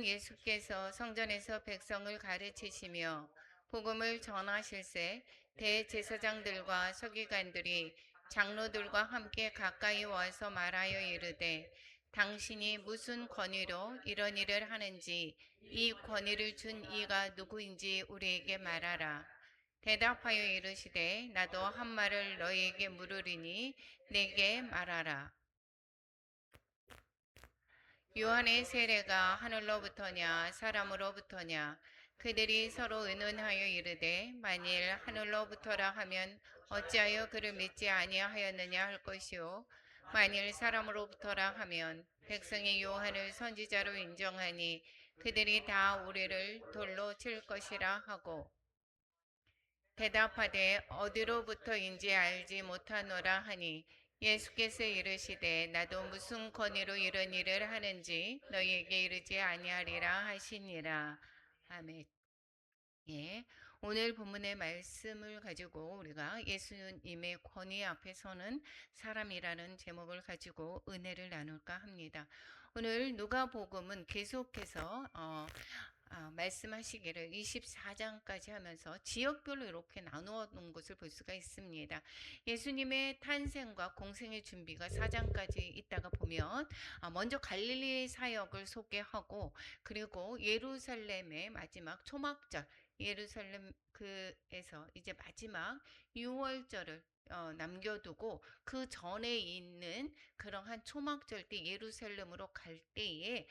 예수께서 성전에서 백성을 가르치시며 복음을 전하실세 대제사장들과 서기관들이 장로들과 함께 가까이 와서 말하여 이르되 당신이 무슨 권위로 이런 일을 하는지 이 권위를 준 이가 누구인지 우리에게 말하라. 대답하여 이르시되 나도 한 말을 너희에게 물으리니 내게 말하라. 요한의 세례가 하늘로부터냐 사람으로부터냐? 그들이 서로 의논하여 이르되 만일 하늘로부터라 하면 어찌하여 그를 믿지 아니하였느냐 할 것이요 만일 사람으로부터라 하면 백성이 요한을 선지자로 인정하니 그들이 다 우리를 돌로 칠 것이라 하고 대답하되 어디로부터인지 알지 못하노라 하니 예수께서 이르시되 나도 무슨 권위로 이런 일을 하는지 너희에게 이르지 아니하리라 하시니라. 아멘. 예. 오늘 본문의 말씀을 가지고 우리가 예수님의 권위 앞에 서는 사람이라는 제목을 가지고 은혜를 나눌까 합니다. 오늘 누가복음은 계속해서 말씀하시기를 24장까지 하면서 지역별로 이렇게 나누어 놓은 것을 볼 수가 있습니다. 예수님의 탄생과 공생의 준비가 4장까지 있다가 보면 먼저 갈릴리 사역을 소개하고 그리고 예루살렘의 마지막 초막절 예루살렘 그에서 이제 마지막 6월절을 남겨두고 그 전에 있는 그러한 초막절 때 예루살렘으로 갈 때에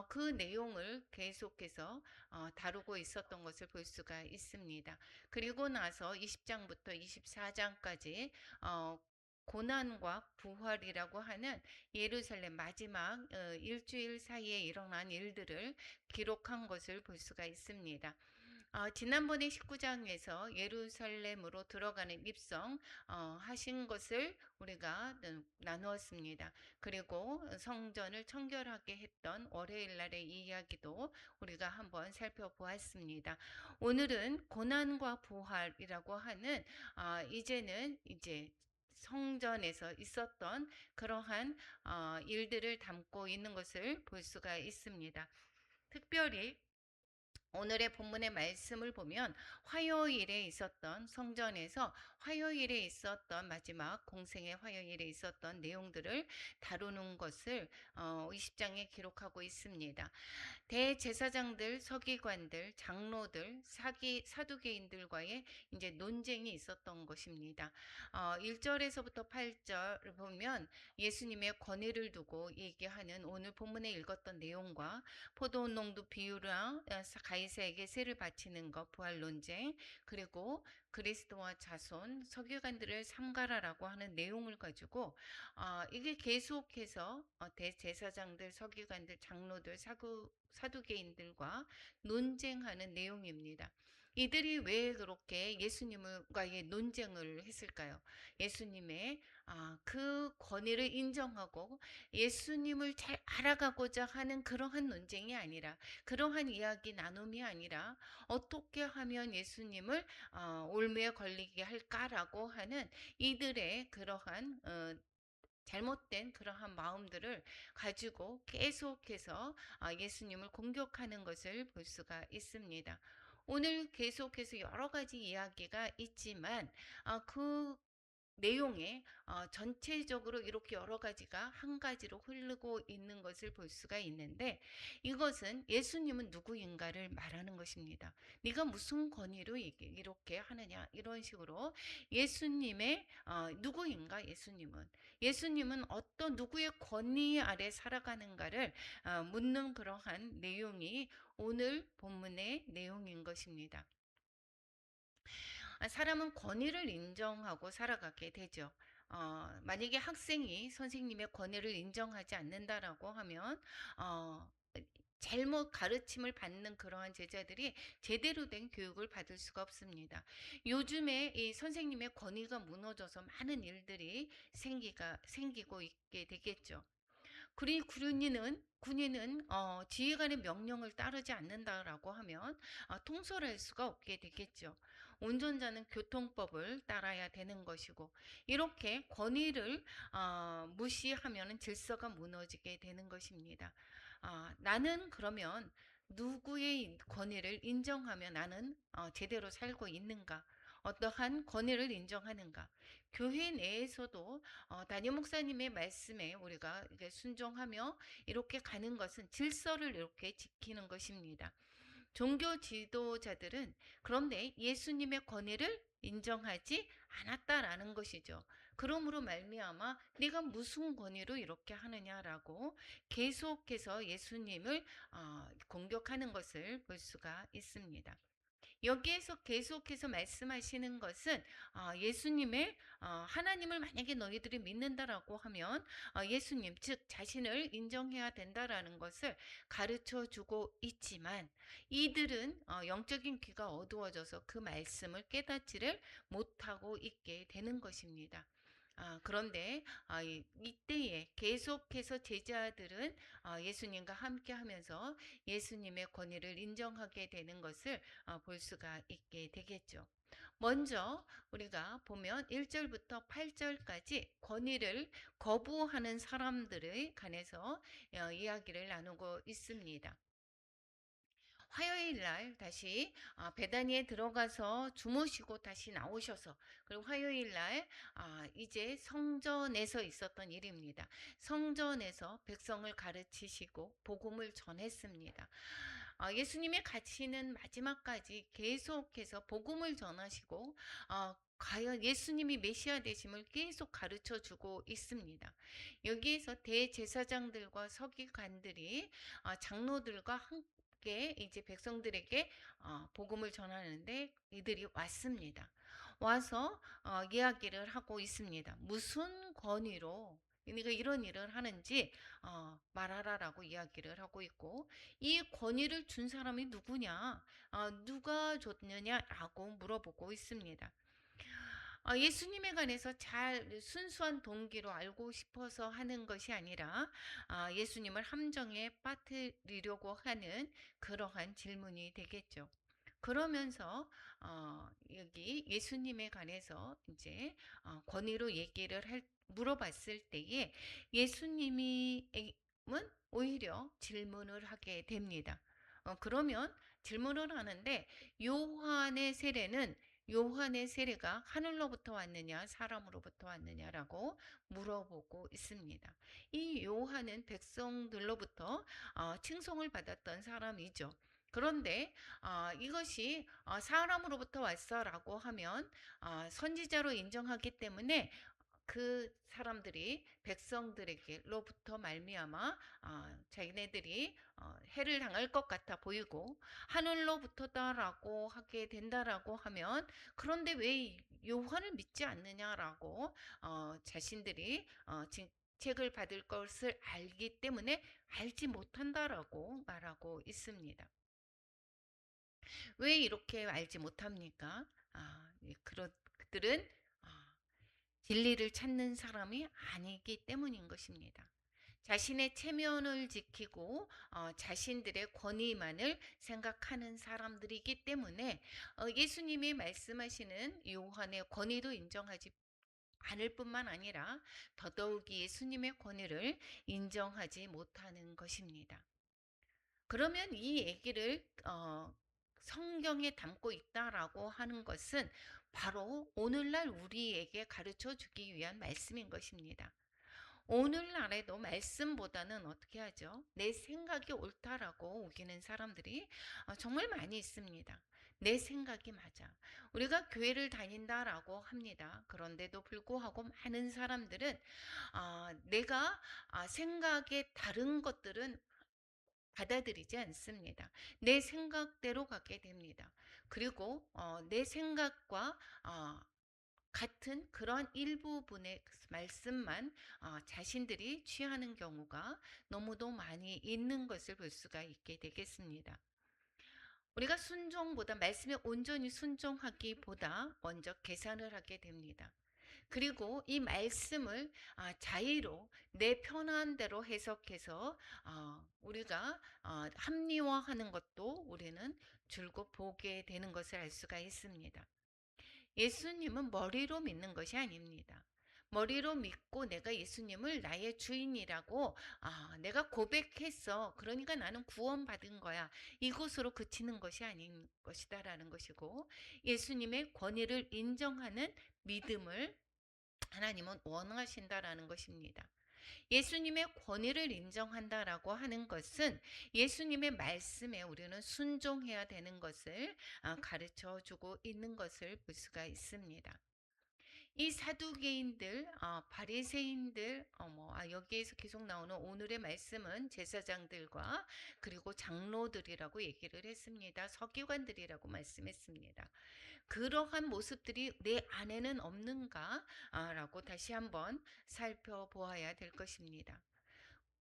그 내용을 계속해서 다루고 있었던 것을 볼 수가 있습니다. 그리고 나서 20장부터 24장까지 고난과 부활이라고 하는 예루살렘 마지막 일주일 사이에 일어난 일들을 기록한 것을 볼 수가 있습니다. 지난번에 19장에서 예루살렘으로 들어가는 입성 하신 것을 우리가 나누었습니다. 그리고 성전을 청결하게 했던 월요일 날의 이야기도 우리가 한번 살펴보았습니다. 오늘은 고난과 부활이라고 하는 이제는 이제 성전에서 있었던 그러한 일들을 담고 있는 것을 볼 수가 있습니다. 특별히 오늘의 본문의 말씀을 보면 화요일에 있었던 성전에서 화요일에 있었던 마지막 공생의 화요일에 있었던 내용들을 다루는 것을 20장에 기록하고 있습니다. 대제사장들, 서기관들, 장로들, 사두개인들과의 이제 논쟁이 있었던 것입니다. 1절에서부터 8절을 보면 예수님의 권위를 두고 얘기하는 오늘 본문에 읽었던 내용과 포도농도 비유라 가이사에게 세를 바치는 것, 부활 논쟁, 그리고 그리스도와 자손, 서기관들을 삼가라라고 하는 내용을 가지고 이게 계속해서 대제사장들, 서기관들, 장로들, 사두개인들과 논쟁하는 내용입니다. 이들이 왜 그렇게 예수님과의 논쟁을 했을까요? 예수님의 그 권위를 인정하고 예수님을 잘 알아가고자 하는 그러한 논쟁이 아니라 그러한 이야기 나눔이 아니라 어떻게 하면 예수님을 올무에 걸리게 할까라고 하는 이들의 그러한 잘못된 그러한 마음들을 가지고 계속해서 예수님을 공격하는 것을 볼 수가 있습니다. 오늘 계속해서 여러 가지 이야기가 있지만 그 내용에 전체적으로 이렇게 여러 가지가 한 가지로 흐르고 있는 것을 볼 수가 있는데 이것은 예수님은 누구인가를 말하는 것입니다. 네가 무슨 권위로 이렇게 하느냐 이런 식으로 예수님의 누구인가 예수님은 어떤 누구의 권위 아래 살아가는가를 묻는 그러한 내용이 오늘 본문의 내용인 것입니다. 사람은 권위를 인정하고 살아가게 되죠. 만약에 학생이 선생님의 권위를 인정하지 않는다라고 하면 잘못 가르침을 받는 그러한 제자들이 제대로 된 교육을 받을 수가 없습니다. 요즘에 이 선생님의 권위가 무너져서 많은 일들이 생기고 있게 되겠죠. 군인은 지휘관의 명령을 따르지 않는다라고 하면 통솔할 수가 없게 되겠죠. 운전자는 교통법을 따라야 되는 것이고 이렇게 권위를 무시하면 질서가 무너지게 되는 것입니다. 나는 그러면 누구의 권위를 인정하며 나는 제대로 살고 있는가? 어떠한 권위를 인정하는가? 교회 내에서도 담임 목사님의 말씀에 우리가 이제 순종하며 이렇게 가는 것은 질서를 이렇게 지키는 것입니다. 종교 지도자들은 그런데 예수님의 권위를 인정하지 않았다라는 것이죠. 그러므로 말미암아 네가 무슨 권위로 이렇게 하느냐라고 계속해서 예수님을 공격하는 것을 볼 수가 있습니다. 여기에서 계속해서 말씀하시는 것은 예수님의 하나님을 만약에 너희들이 믿는다라고 하면 예수님 즉 자신을 인정해야 된다라는 것을 가르쳐 주고 있지만 이들은 영적인 귀가 어두워져서 그 말씀을 깨닫지를 못하고 있게 되는 것입니다. 그런데 이때에 계속해서 제자들은 예수님과 함께 하면서 예수님의 권위를 인정하게 되는 것을 볼 수가 있게 되겠죠. 먼저 우리가 보면 1절부터 8절까지 권위를 거부하는 사람들에 관해서 이야기를 나누고 있습니다. 화요일 날 다시 베다니에 들어가서 주무시고 다시 나오셔서 그리고 화요일 날 이제 성전에서 있었던 일입니다. 성전에서 백성을 가르치시고 복음을 전했습니다. 예수님이 가시는 마지막까지 계속해서 복음을 전하시고 과연 예수님이 메시아 되심을 계속 가르쳐 주고 있습니다. 여기에서 대제사장들과 서기관들이 장로들과 함께 이제 백성들에게 복음을 전하는데 이들이 왔습니다. 와서 이야기를 하고 있습니다. 무슨 권위로 네가 이런 일을 하는지 말하라라고 이야기를 하고 있고 이 권위를 준 사람이 누구냐? 누가 줬느냐라고 물어보고 있습니다. 예수님에 관해서 잘 순수한 동기로 알고 싶어서 하는 것이 아니라 예수님을 함정에 빠뜨리려고 하는 그러한 질문이 되겠죠. 그러면서 여기 예수님에 관해서 이제 권위로 얘기를 물어봤을 때에 예수님이 오히려 질문을 하게 됩니다. 그러면 질문을 하는데 요한의 세례가 하늘로부터 왔느냐 사람으로부터 왔느냐라고 물어보고 있습니다. 이 요한은 백성들로부터 칭송을 받았던 사람이죠. 그런데 이것이 사람으로부터 왔어라고 하면 선지자로 인정하기 때문에 그 사람들이 백성들에게로부터 말미암아 자기네들이 해를 당할 것 같아 보이고 하늘로부터다라고 하게 된다라고 하면 그런데 왜 요한을 믿지 않느냐라고 자신들이 책을 받을 것을 알기 때문에 알지 못한다라고 말하고 있습니다. 왜 이렇게 알지 못합니까? 그들은 진리를 찾는 사람이 아니기 때문인 것입니다. 자신의 체면을 지키고 자신들의 권위만을 생각하는 사람들이기 때문에 예수님이 말씀하시는 요한의 권위도 인정하지 않을 뿐만 아니라 더더욱이 예수님의 권위를 인정하지 못하는 것입니다. 그러면 이 얘기를 성경에 담고 있다라고 하는 것은 바로 오늘날 우리에게 가르쳐 주기 위한 말씀인 것입니다. 오늘날에도 말씀보다는 어떻게 하죠? 내 생각이 옳다라고 우기는 사람들이 정말 많이 있습니다. 내 생각이 맞아. 우리가 교회를 다닌다라고 합니다. 그런데도 불구하고 많은 사람들은 내가 생각에 다른 것들은 받아들이지 않습니다. 내 생각대로 가게 됩니다. 그리고 내 생각과 같은 그런 일부분의 말씀만 자신들이 취하는 경우가 너무도 많이 있는 것을 볼 수가 있게 되겠습니다. 우리가 순종보다 말씀에 온전히 순종하기보다 먼저 계산을 하게 됩니다. 그리고 이 말씀을 자의로 내 편한 대로 해석해서 우리가 합리화하는 것도 우리는 줄곧 보게 되는 것을 알 수가 있습니다. 예수님은 머리로 믿는 것이 아닙니다. 머리로 믿고 내가 예수님을 나의 주인이라고 내가 고백했어. 그러니까 나는 구원받은 거야. 이것으로 그치는 것이 아닌 것이다라는 것이고 예수님의 권위를 인정하는 믿음을 하나님은 원하신다라는 것입니다. 예수님의 권위를 인정한다라고 하는 것은 예수님의 말씀에 우리는 순종해야 되는 것을 가르쳐 주고 있는 것을 볼 수가 있습니다. 이 사두개인들, 바리새인들, 여기에서 계속 나오는 오늘의 말씀은 제사장들과 그리고 장로들이라고 얘기를 했습니다. 서기관들이라고 말씀했습니다. 그러한 모습들이 내 안에는 없는가? 라고 다시 한번 살펴보아야 될 것입니다.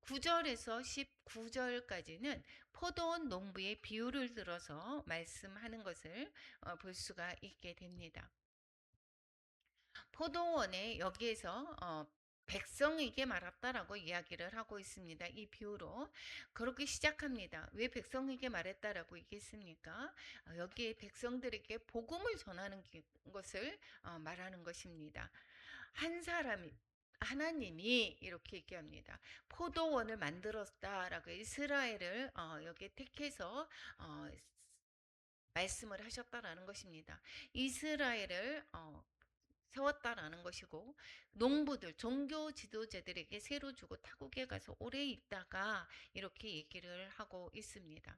9절에서 19절까지는 포도원 농부의 비유를 들어서 말씀하는 것을 볼 수가 있게 됩니다. 포도원에 여기에서 백성에게 말했다라고 이야기를 하고 있습니다. 이 비유로 그렇게 시작합니다. 왜 백성에게 말했다라고 얘기했습니까? 여기에 백성들에게 복음을 전하는 것을 말하는 것입니다. 한 사람이 하나님이 이렇게 얘기합니다. 포도원을 만들었다라고 이스라엘을 여기에 택해서 말씀을 하셨다라는 것입니다. 이스라엘을 세웠다라는 것이고 농부들 종교 지도자들에게 새로 주고 타국에 가서 오래 있다가 이렇게 얘기를 하고 있습니다.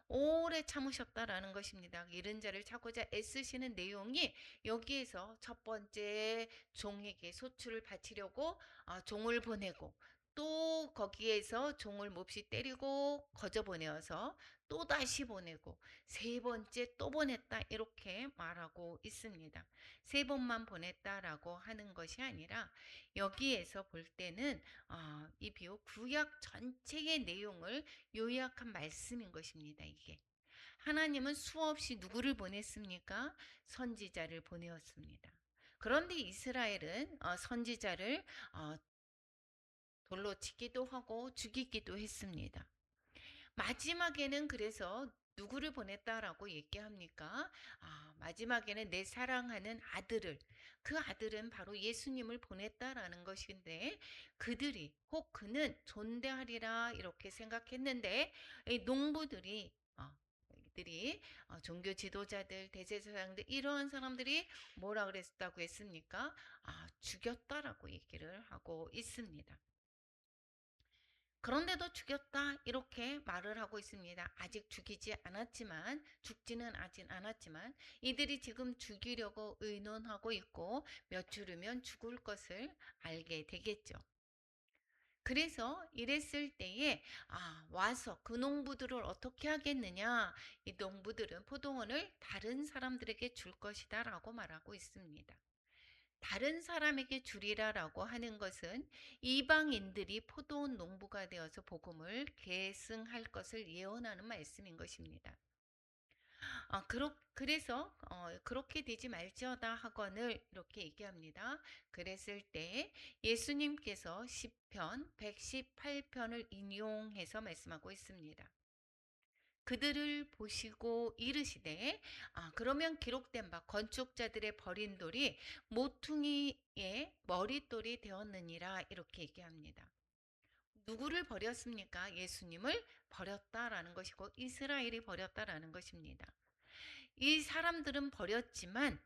오래 참으셨다라는 것입니다. 잃은 자를 찾고자 애쓰시는 내용이 여기에서 첫 번째 종에게 소출을 바치려고 종을 보내고 또 거기에서 종을 몹시 때리고 거저 보내어서 또 다시 보내고 세 번째 또 보냈다 이렇게 말하고 있습니다. 세 번만 보냈다라고 하는 것이 아니라 여기에서 볼 때는 이 비유 구약 전체의 내용을 요약한 말씀인 것입니다. 이게 하나님은 수없이 누구를 보냈습니까? 선지자를 보내었습니다. 그런데 이스라엘은 선지자를 돌로 치기도 하고 죽이기도 했습니다. 마지막에는 그래서 누구를 보냈다라고 얘기합니까? 마지막에는 내 사랑하는 아들을, 그 아들은 바로 예수님을 보냈다라는 것인데 그들이 혹 그는 존대하리라 이렇게 생각했는데 이 농부들이 이들이 종교 지도자들, 대제사장들 이러한 사람들이 뭐라 그랬다고 했습니까? 죽였다라고 얘기를 하고 있습니다. 그런데도 죽였다 이렇게 말을 하고 있습니다. 아직 죽이지 않았지만 죽지는 않았지만 이들이 지금 죽이려고 의논하고 있고 몇 주 후면 죽을 것을 알게 되겠죠. 그래서 이랬을 때에 와서 그 농부들을 어떻게 하겠느냐? 이 농부들은 포도원을 다른 사람들에게 줄 것이다라고 말하고 있습니다. 다른 사람에게 주리라라고 하는 것은 이방인들이 포도원 농부가 되어서 복음을 계승할 것을 예언하는 말씀인 것입니다. 그래서 그렇게 되지 말지어다 하거늘 이렇게 얘기합니다. 그랬을 때 예수님께서 시편 118편을 인용해서 말씀하고 있습니다. 그들을 보시고 이르시되 그러면 기록된 바 건축자들의 버린 돌이 모퉁이의 머릿돌이 되었느니라 이렇게 얘기합니다. 누구를 버렸습니까? 예수님을 버렸다라는 것이고 이스라엘이 버렸다라는 것입니다. 이 사람들은 버렸지만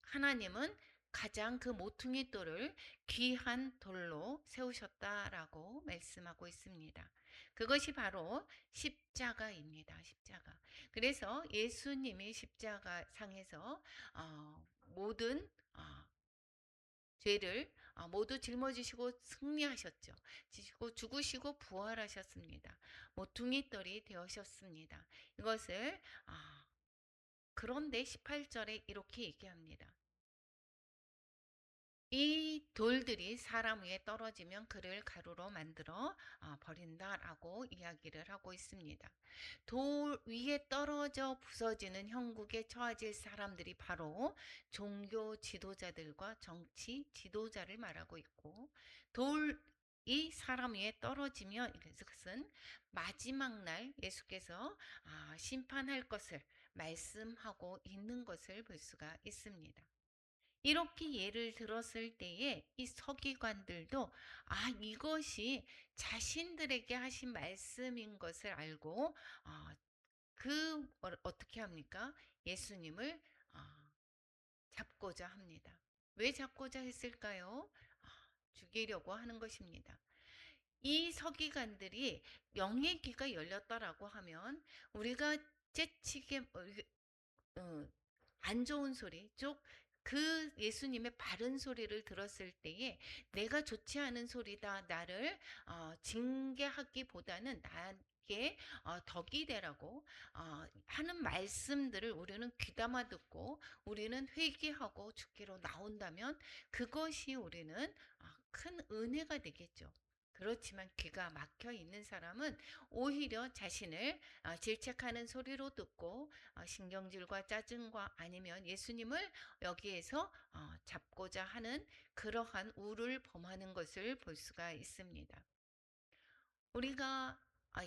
하나님은 가장 그 모퉁이 돌을 귀한 돌로 세우셨다라고 말씀하고 있습니다. 그것이 바로 십자가입니다. 십자가. 그래서 예수님이 십자가 상에서 모든 죄를 모두 짊어지시고 승리하셨죠. 지시고 죽으시고 부활하셨습니다. 모퉁이 돌이 되으셨습니다. 이것을 그런데 18절에 이렇게 얘기합니다. 이 돌들이 사람 위에 떨어지면 그를 가루로 만들어 버린다라고 이야기를 하고 있습니다. 돌 위에 떨어져 부서지는 형국에 처해질 사람들이 바로 종교 지도자들과 정치 지도자를 말하고 있고 돌이 사람 위에 떨어지면 이것은 마지막 날 예수께서 심판할 것을 말씀하고 있는 것을 볼 수가 있습니다. 이렇게 예를 들었을 때에 이 서기관들도 이것이 자신들에게 하신 말씀인 것을 알고 어떻게 합니까? 예수님을 어, 잡고자 합니다. 왜 잡고자 했을까요? 죽이려고 하는 것입니다. 이 서기관들이 영의 귀가 열렸다라고 하면 우리가 재치게 어, 안 좋은 소리, 쪽 그 예수님의 바른 소리를 들었을 때에 내가 좋지 않은 소리다, 나를 징계하기보다는 나에게 덕이 되라고 하는 말씀들을 우리는 귀담아 듣고 우리는 회개하고 죽기로 나온다면 그것이 우리는 큰 은혜가 되겠죠. 그렇지만 귀가 막혀 있는 사람은 오히려 자신을 질책하는 소리로 듣고 신경질과 짜증과 아니면 예수님을 여기에서 잡고자 하는 그러한 우를 범하는 것을 볼 수가 있습니다. 우리가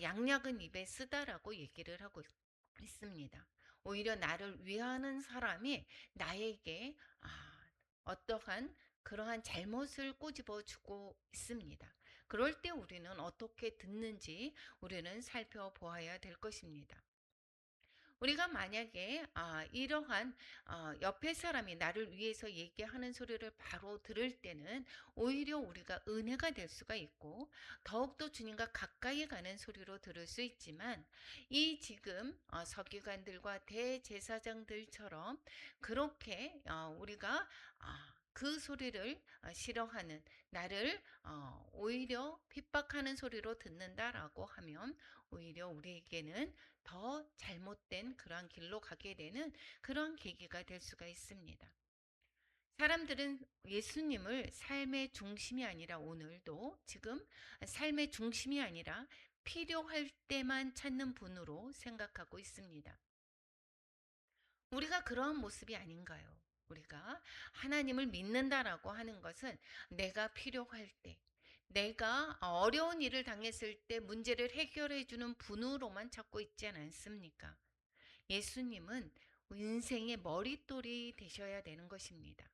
양약은 입에 쓰다라고 얘기를 하고 있습니다. 오히려 나를 위하는 사람이 나에게 어떠한 그러한 잘못을 꼬집어 주고 있습니다. 그럴 때 우리는 어떻게 듣는지 우리는 살펴보아야 될 것입니다. 우리가 만약에 이러한 옆에 사람이 나를 위해서 얘기하는 소리를 바로 들을 때는 오히려 우리가 은혜가 될 수가 있고 더욱더 주님과 가까이 가는 소리로 들을 수 있지만 이 지금 서기관들과 대제사장들처럼 그렇게 우리가 그 소리를 싫어하는 나를 오히려 핍박하는 소리로 듣는다라고 하면 오히려 우리에게는 더 잘못된 그러한 길로 가게 되는 그러한 계기가 될 수가 있습니다. 사람들은 예수님을 삶의 중심이 아니라 오늘도 지금 삶의 중심이 아니라 필요할 때만 찾는 분으로 생각하고 있습니다. 우리가 그러한 모습이 아닌가요? 우리가 하나님을 믿는다라고 하는 것은 내가 필요할 때, 내가 어려운 일을 당했을 때 문제를 해결해 주는 분으로만 찾고 있지 않습니까? 예수님은 인생의 머릿돌이 되셔야 되는 것입니다.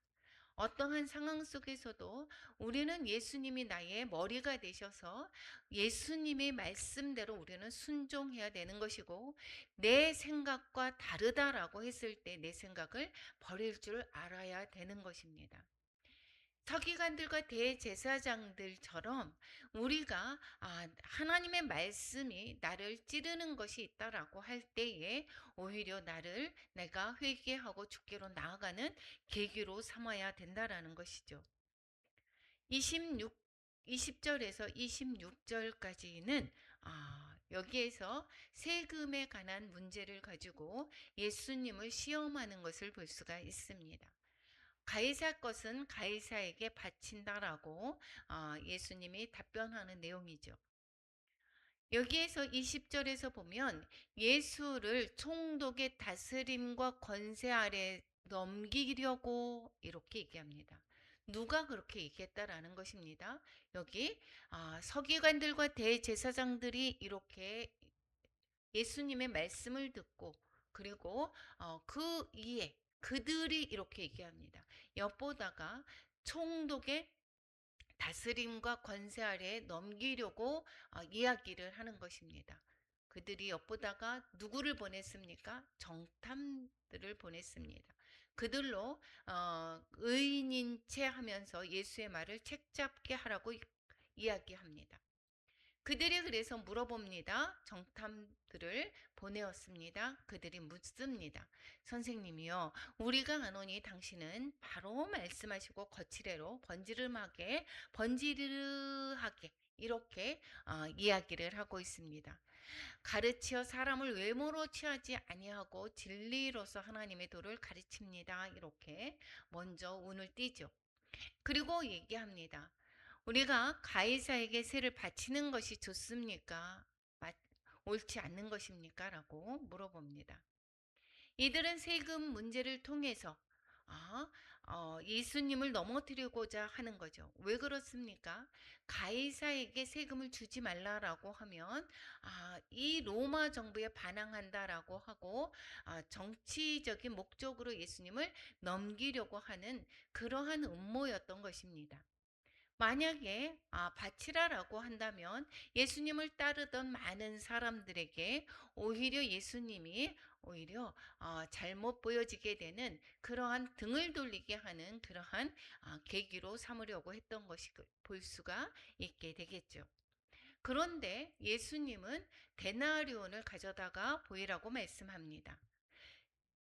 어떠한 상황 속에서도 우리는 예수님이 나의 머리가 되셔서 예수님의 말씀대로 우리는 순종해야 되는 것이고 내 생각과 다르다라고 했을 때 내 생각을 버릴 줄 알아야 되는 것입니다. 서기관들과 대제사장들처럼 우리가 하나님의 말씀이 나를 찌르는 것이 있다라고 할 때에 오히려 나를 내가 회개하고 주께로 나아가는 계기로 삼아야 된다라는 것이죠. 26 20절에서 26절까지는 여기에서 세금에 관한 문제를 가지고 예수님을 시험하는 것을 볼 수가 있습니다. 가이사 것은 가이사에게 바친다라고 예수님이 답변하는 내용이죠. 여기에서 20절에서 보면 예수를 총독의 다스림과 권세 아래 넘기려고 이렇게 얘기합니다. 누가 그렇게 얘기했다라는 것입니다. 여기 서기관들과 대제사장들이 이렇게 예수님의 말씀을 듣고 그리고 그 이에 그들이 이렇게 얘기합니다. 엿보다가 총독의 다스림과 권세 아래에 넘기려고 이야기를 하는 것입니다. 그들이 엿보다가 누구를 보냈습니까? 정탐들을 보냈습니다. 그들로 의인인 채 하면서 예수의 말을 책잡게 하라고 이야기합니다. 그들이 그래서 물어봅니다. 정탐들을 보내었습니다. 그들이 묻습니다. 선생님이요, 우리가 아노니 당신은 바로 말씀하시고 거칠애로 번지르르하게 이렇게 이야기를 하고 있습니다. 가르치어 사람을 외모로 취하지 아니하고 진리로서 하나님의 도를 가르칩니다. 이렇게 먼저 운을 띄죠. 그리고 얘기합니다. 우리가 가이사에게 세를 바치는 것이 좋습니까? 옳지 않는 것입니까? 라고 물어봅니다. 이들은 세금 문제를 통해서 아, 예수님을 넘어뜨리고자 하는 거죠. 왜 그렇습니까? 가이사에게 세금을 주지 말라라고 하면 이 로마 정부에 반항한다라고 하고 정치적인 목적으로 예수님을 넘기려고 하는 그러한 음모였던 것입니다. 만약에 바치라라고 한다면 예수님을 따르던 많은 사람들에게 오히려 예수님이 오히려 잘못 보여지게 되는 그러한 등을 돌리게 하는 그러한 계기로 삼으려고 했던 것이 볼 수가 있게 되겠죠. 그런데 예수님은 데나리온을 가져다가 보이라고 말씀합니다.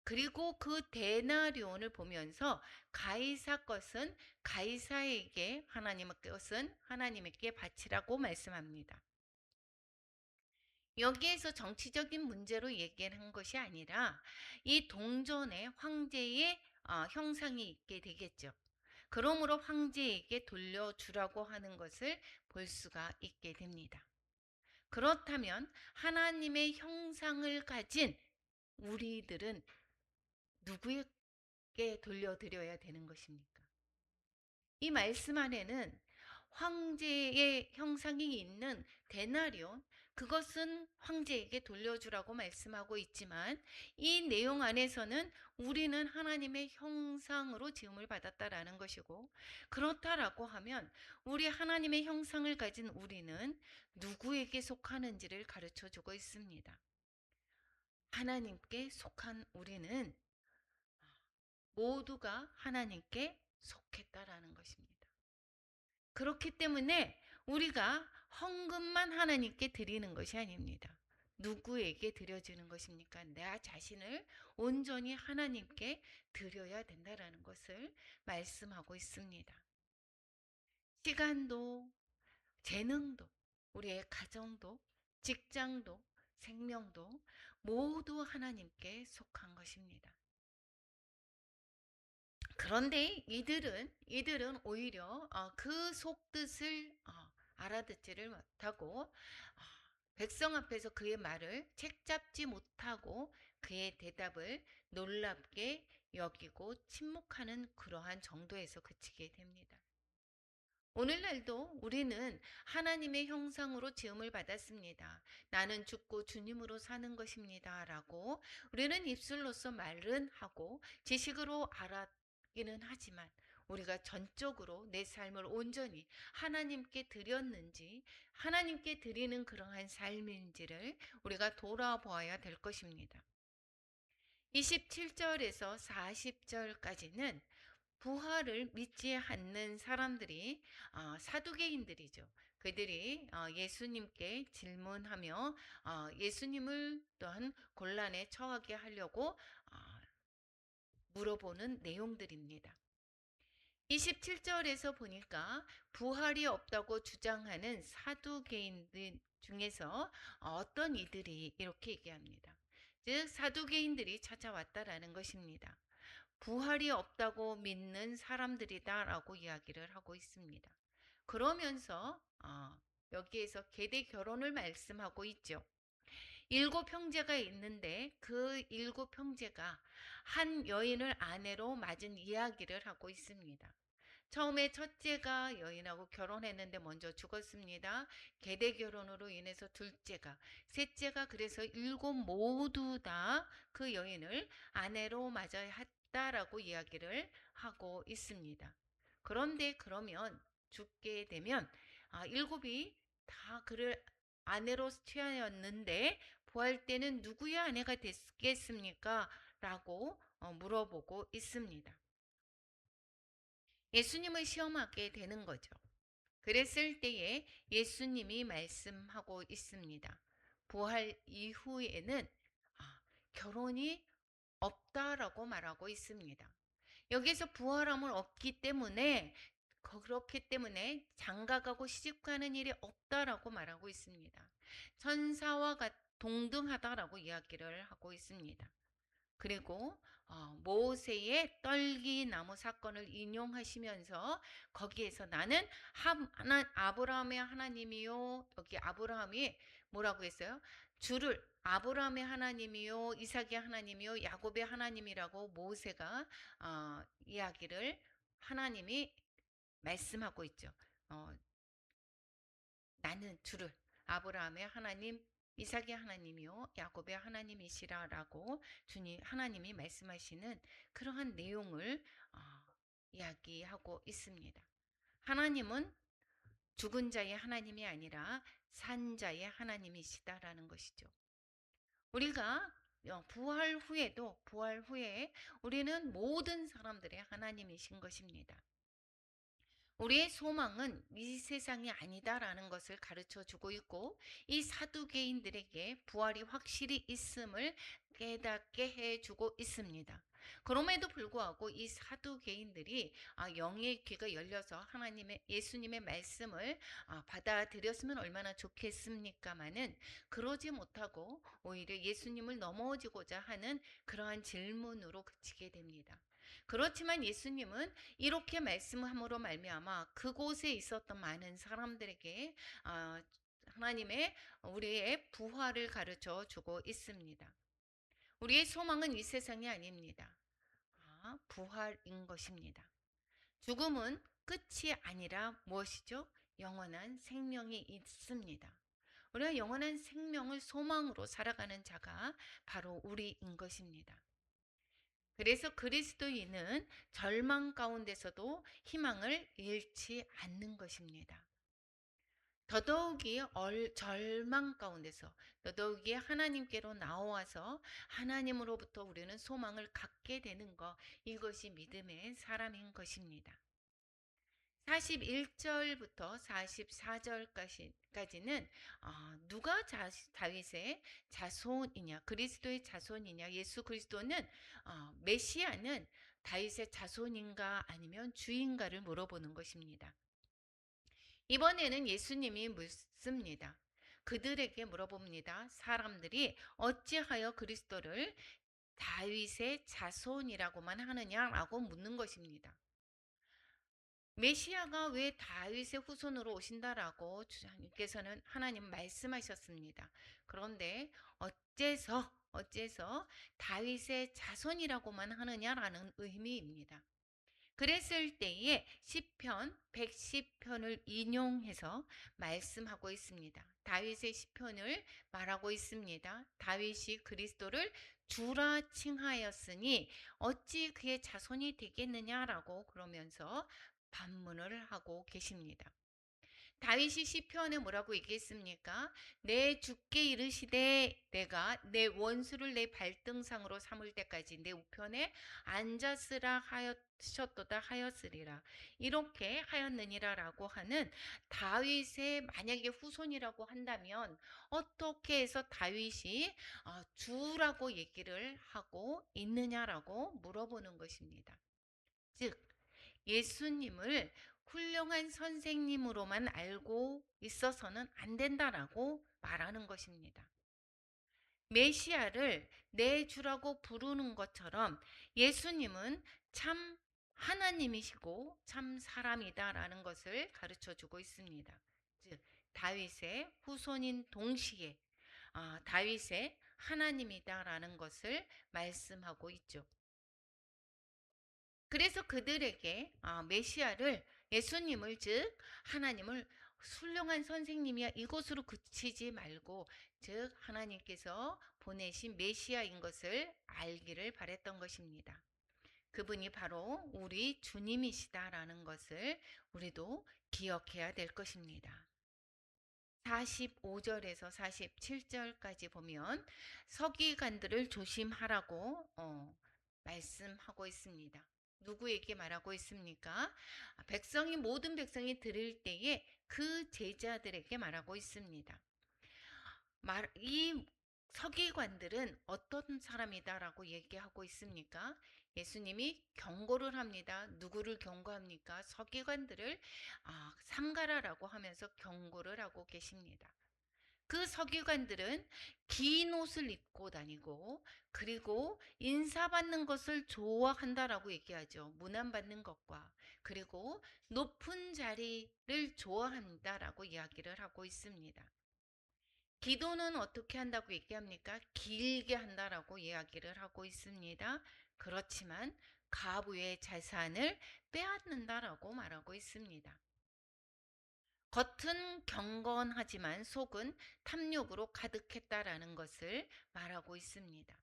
그리고 그 데나리온을 보면서 가이사 것은 가이사에게, 하나님의 것은 하나님에게 바치라고 말씀합니다. 여기에서 정치적인 문제로 얘기한 것이 아니라 이 동전에 황제의 형상이 있게 되겠죠. 그러므로 황제에게 돌려주라고 하는 것을 볼 수가 있게 됩니다. 그렇다면 하나님의 형상을 가진 우리들은 누구에게 돌려드려야 되는 것입니까? 이 말씀 안에는 황제의 형상이 있는 데나리온, 그것은 황제에게 돌려주라고 말씀하고 있지만 이 내용 안에서는 우리는 하나님의 형상으로 지음을 받았다라는 것이고, 그렇다라고 하면 우리 하나님의 형상을 가진 우리는 누구에게 속하는지를 가르쳐 주고 있습니다. 하나님께 속한 우리는 모두가 하나님께 속했다라는 것입니다. 그렇기 때문에 우리가 헌금만 하나님께 드리는 것이 아닙니다. 누구에게 드려지는 것입니까? 내 자신을 온전히 하나님께 드려야 된다라는 것을 말씀하고 있습니다. 시간도, 재능도, 우리의 가정도, 직장도, 생명도 모두 하나님께 속한 것입니다. 그런데 이들은 오히려 그 속뜻을 알아듣지를 못하고 백성 앞에서 그의 말을 책잡지 못하고 그의 대답을 놀랍게 여기고 침묵하는 그러한 정도에서 그치게 됩니다. 오늘날도 우리는 하나님의 형상으로 지음을 받았습니다. 나는 죽고 주님으로 사는 것입니다. 라고 우리는 입술로서 말은 하고 지식으로 알았기는 하지만 우리가 전적으로 내 삶을 온전히 하나님께 드렸는지, 하나님께 드리는 그러한 삶인지를 우리가 돌아보아야 될 것입니다. 27절에서 40절까지는 부활을 믿지 않는 사람들이 사두개인들이죠. 그들이 예수님께 질문하며 예수님을 또한 곤란에 처하게 하려고 물어보는 내용들입니다. 27절에서 보니까 부활이 없다고 주장하는 사두개인들 중에서 어떤 이들이 이렇게 얘기합니다. 즉 사두개인들이 찾아왔다라는 것입니다. 부활이 없다고 믿는 사람들이다라고 이야기를 하고 있습니다. 그러면서 여기에서 계대 결혼을 말씀하고 있죠. 7형제가 있는데 그 7형제가 한 여인을 아내로 맞은 이야기를 하고 있습니다. 처음에 첫째가 여인하고 결혼했는데 먼저 죽었습니다. 계대 결혼으로 인해서 둘째가, 셋째가, 그래서 7 모두 다 그 여인을 아내로 맞아야 했다라고 이야기를 하고 있습니다. 그런데 그러면 죽게 되면 7이 다 그를 아내로 취하였는데 부활 때는 누구의 아내가 됐겠습니까? 라고 물어보고 있습니다. 예수님을 시험하게 되는 거죠. 그랬을 때에 예수님이 말씀하고 있습니다. 부활 이후에는 결혼이 없다라고 말하고 있습니다. 여기서 부활함을 없기 때문에 그렇기 때문에 장가가고 시집가는 일이 없다라고 말하고 있습니다. 천사와 동등하다라고 이야기를 하고 있습니다. 그리고 모세의 떨기나무 사건을 인용하시면서 거기에서 나는 아브라함의 하나님이요, 여기 아브라함이 뭐라고 했어요? 주를 아브라함의 하나님이요, 이삭의 하나님이요, 야곱의 하나님이라고 모세가 이야기를 하나님이 말씀하고 있죠. 어, 나는 주를 아브라함의 하나님, 이삭의 하나님이요, 야곱의 하나님이시라라고 주님 하나님이 말씀하시는 그러한 내용을 어, 이야기하고 있습니다. 하나님은 죽은 자의 하나님이 아니라 산 자의 하나님이시다라는 것이죠. 우리가 부활 후에 우리는 모든 사람들의 하나님이신 것입니다. 우리의 소망은 이 세상이 아니다라는 것을 가르쳐 주고 있고, 이 사두개인들에게 부활이 확실히 있음을 깨닫게 해 주고 있습니다. 그럼에도 불구하고 이 사두개인들이 영의 귀가 열려서 하나님의 예수님의 말씀을 받아들였으면 얼마나 좋겠습니까마는 그러지 못하고 오히려 예수님을 넘어지고자 하는 그러한 질문으로 그치게 됩니다. 그렇지만 예수님은 이렇게 말씀함으로 말미암아 그곳에 있었던 많은 사람들에게 하나님의 우리의 부활을 가르쳐 주고 있습니다. 우리의 소망은 이 세상이 아닙니다. 부활인 것입니다. 죽음은 끝이 아니라 무엇이죠? 영원한 생명이 있습니다. 우리가 영원한 생명을 소망으로 살아가는 자가 바로 우리인 것입니다. 그래서 그리스도인은 절망 가운데서도 희망을 잃지 않는 것입니다. 더더욱이 절망 가운데서 더더욱이 하나님께로 나와서 하나님으로부터 우리는 소망을 갖게 되는 것, 이것이 믿음의 사람인 것입니다. 41절부터 44절까지는 누가 다윗의 자손이냐, 그리스도의 자손이냐, 예수 그리스도는 메시아는 다윗의 자손인가 아니면 주인가를 물어보는 것입니다. 이번에는 예수님이 묻습니다. 그들에게 물어봅니다. 사람들이 어찌하여 그리스도를 다윗의 자손이라고만 하느냐라고 묻는 것입니다. 메시아가 왜 다윗의 후손으로 오신다라고 주장님께서는 하나님 말씀하셨습니다. 그런데 어째서 다윗의 자손이라고만 하느냐라는 의미입니다. 그랬을 때에 시편 110편을 인용해서 말씀하고 있습니다. 다윗의 시편을 말하고 있습니다. 다윗이 그리스도를 주라 칭하였으니 어찌 그의 자손이 되겠느냐라고 그러면서 반문을 하고 계십니다. 다윗이 시편에 뭐라고 얘기했습니까? 내 주께 이르시되 내가 내 원수를 내 발등상으로 삼을 때까지 내 우편에 앉았으라 하셨도다 하였으리라. 이렇게 하였느니라라고 하는 다윗의 만약에 후손이라고 한다면 어떻게 해서 다윗이 주라고 얘기를 하고 있느냐라고 물어보는 것입니다. 즉 예수님을 훌륭한 선생님으로만 알고 있어서는 안 된다라고 말하는 것입니다. 메시아를 내 주라고 부르는 것처럼 예수님은 참 하나님이시고 참 사람이다라는 것을 가르쳐 주고 있습니다. 즉 다윗의 후손인 동시에 다윗의 하나님이다라는 것을 말씀하고 있죠. 그래서 그들에게 메시아를 예수님을 즉 하나님을 훌륭한 선생님이야 이것으로 그치지 말고 즉 하나님께서 보내신 메시아인 것을 알기를 바랬던 것입니다. 그분이 바로 우리 주님이시다라는 것을 우리도 기억해야 될 것입니다. 45절에서 47절까지 보면 서기관들을 조심하라고 말씀하고 있습니다. 누구에게 말하고 있습니까? 모든 백성이 들을 때에 그 제자들에게 말하고 있습니다. 이 서기관들은 어떤 사람이다라고 얘기하고 있습니까? 예수님이 경고를 합니다. 누구를 경고합니까? 서기관들을 삼가라라고 하면서 경고를 하고 계십니다. 그 서기관들은 긴 옷을 입고 다니고 그리고 인사받는 것을 좋아한다라고 얘기하죠. 문안받는 것과 그리고 높은 자리를 좋아한다라고 이야기를 하고 있습니다. 기도는 어떻게 한다고 얘기합니까? 길게 한다라고 이야기를 하고 있습니다. 그렇지만 가부의 자산을 빼앗는다라고 말하고 있습니다. 겉은 경건하지만 속은 탐욕으로 가득했다라는 것을 말하고 있습니다.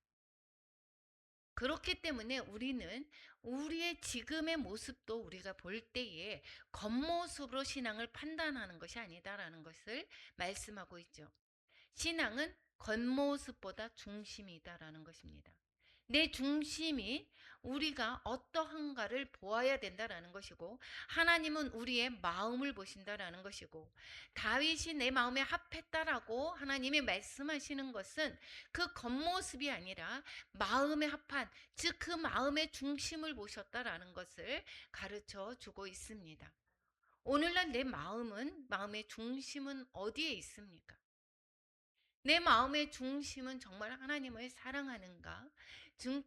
그렇기 때문에 우리는 우리의 지금의 모습도 우리가 볼 때에 겉모습으로 신앙을 판단하는 것이 아니다라는 것을 말씀하고 있죠. 신앙은 겉모습보다 중심이다라는 것입니다. 내 중심이 우리가 어떠한가를 보아야 된다라는 것이고, 하나님은 우리의 마음을 보신다라는 것이고, 다윗이 내 마음에 합했다라고 하나님이 말씀하시는 것은 그 겉모습이 아니라 마음에 합한, 즉 그 마음의 중심을 보셨다라는 것을 가르쳐 주고 있습니다. 오늘날 내 마음의 중심은 어디에 있습니까? 내 마음의 중심은 정말 하나님을 사랑하는가?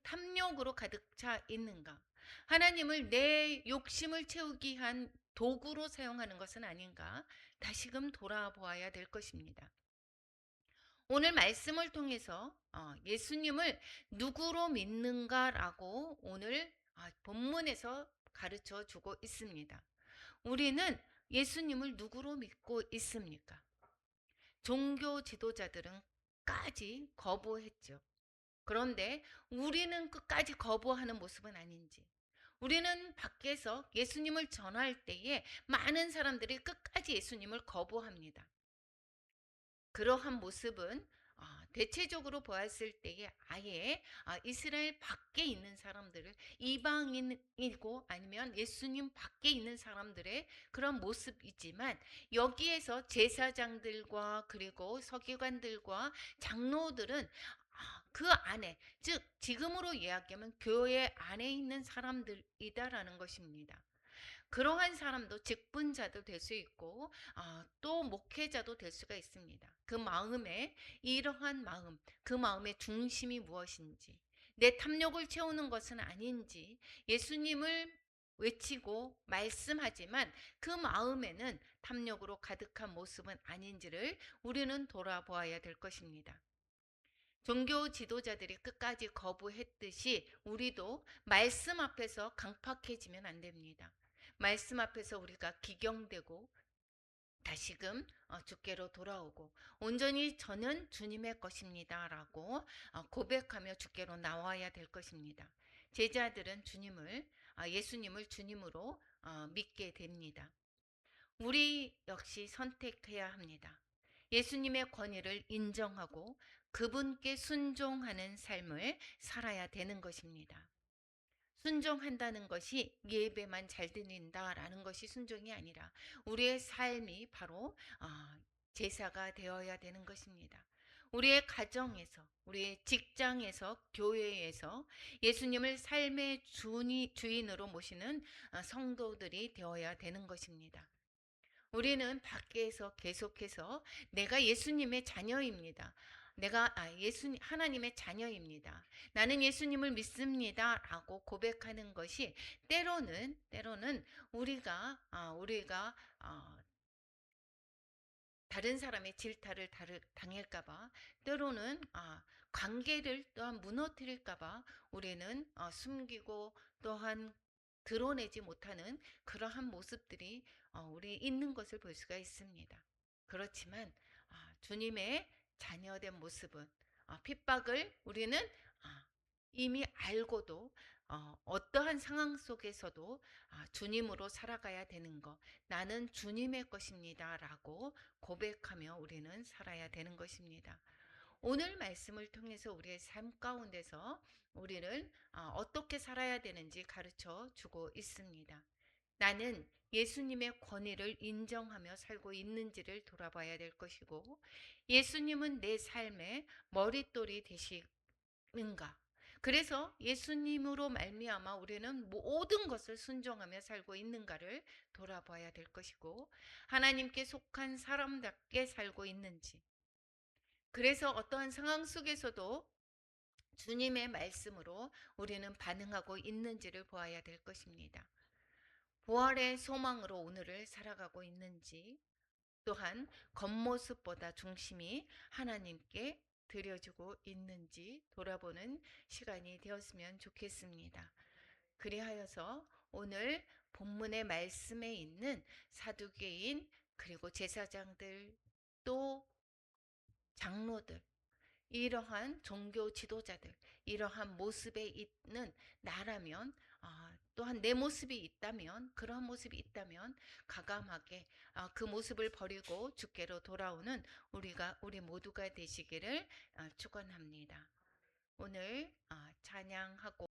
탐욕으로 가득 차 있는가? 하나님을 내 욕심을 채우기 위한 도구로 사용하는 것은 아닌가? 다시금 돌아보아야 될 것입니다. 오늘 말씀을 통해서 예수님을 누구로 믿는가라고 오늘 본문에서 가르쳐 주고 있습니다. 우리는 예수님을 누구로 믿고 있습니까? 종교 지도자들은 까지 거부했죠. 그런데 우리는 끝까지 거부하는 모습은 아닌지. 우리는 밖에서 예수님을 전할 때에 많은 사람들이 끝까지 예수님을 거부합니다. 그러한 모습은 대체적으로 보았을 때에 아예 이스라엘 밖에 있는 사람들을, 이방인이고 아니면 예수님 밖에 있는 사람들의 그런 모습이지만, 여기에서 제사장들과 그리고 서기관들과 장로들은 그 안에, 즉 지금으로 이야기하면 교회 안에 있는 사람들이다라는 것입니다. 그러한 사람도 직분자도 될 수 있고 또 목회자도 될 수가 있습니다. 그 마음에, 이러한 마음, 그 마음의 중심이 무엇인지, 내 탐욕을 채우는 것은 아닌지, 예수님을 외치고 말씀하지만 그 마음에는 탐욕으로 가득한 모습은 아닌지를 우리는 돌아보아야 될 것입니다. 종교 지도자들이 끝까지 거부했듯이 우리도 말씀 앞에서 강팍해지면 안 됩니다. 말씀 앞에서 우리가 기경되고 다시금 주께로 돌아오고, 온전히 저는 주님의 것입니다 라고 고백하며 주께로 나와야 될 것입니다. 제자들은 예수님을 주님으로 믿게 됩니다. 우리 역시 선택해야 합니다. 예수님의 권위를 인정하고 그분께 순종하는 삶을 살아야 되는 것입니다. 순종한다는 것이 예배만 잘 드린다라는 것이 순종이 아니라 우리의 삶이 바로 제사가 되어야 되는 것입니다. 우리의 가정에서, 우리의 직장에서, 교회에서 예수님을 삶의 주인으로 모시는 성도들이 되어야 되는 것입니다. 우리는 밖에서 계속해서 내가 예수님의 자녀입니다. 내가 하나님의 자녀입니다. 나는 예수님을 믿습니다라고 고백하는 것이 때로는 우리가 다른 사람의 질타를 당할까봐, 때로는 관계를 또한 무너뜨릴까봐 우리는 숨기고 또한 드러내지 못하는 그러한 모습들이 우리 있는 것을 볼 수가 있습니다. 그렇지만 주님의 자녀된 모습은, 핍박을 우리는 이미 알고도 어떠한 상황 속에서도 주님으로 살아가야 되는 것, 나는 주님의 것입니다 라고 고백하며 우리는 살아야 되는 것입니다. 오늘 말씀을 통해서 우리의 삶 가운데서 우리를 어떻게 살아야 되는지 가르쳐 주고 있습니다. 나는 예수님의 권위를 인정하며 살고 있는지를 돌아봐야 될 것이고, 예수님은 내 삶의 머릿돌이 되시는가? 그래서 예수님으로 말미암아 우리는 모든 것을 순종하며 살고 있는가를 돌아봐야 될 것이고, 하나님께 속한 사람답게 살고 있는지, 그래서 어떠한 상황 속에서도 주님의 말씀으로 우리는 반응하고 있는지를 보아야 될 것입니다. 부활의 소망으로 오늘을 살아가고 있는지, 또한 겉모습보다 중심이 하나님께 드려지고 있는지 돌아보는 시간이 되었으면 좋겠습니다. 그리하여서 오늘 본문의 말씀에 있는 사두개인 그리고 제사장들 또 장로들 이러한 종교 지도자들 이러한 모습에 있는 나라면 또한 내 모습이 있다면 그러한 모습이 있다면 가감하게 그 모습을 버리고 주께로 돌아오는 우리 모두가 되시기를 축원합니다. 오늘 찬양하고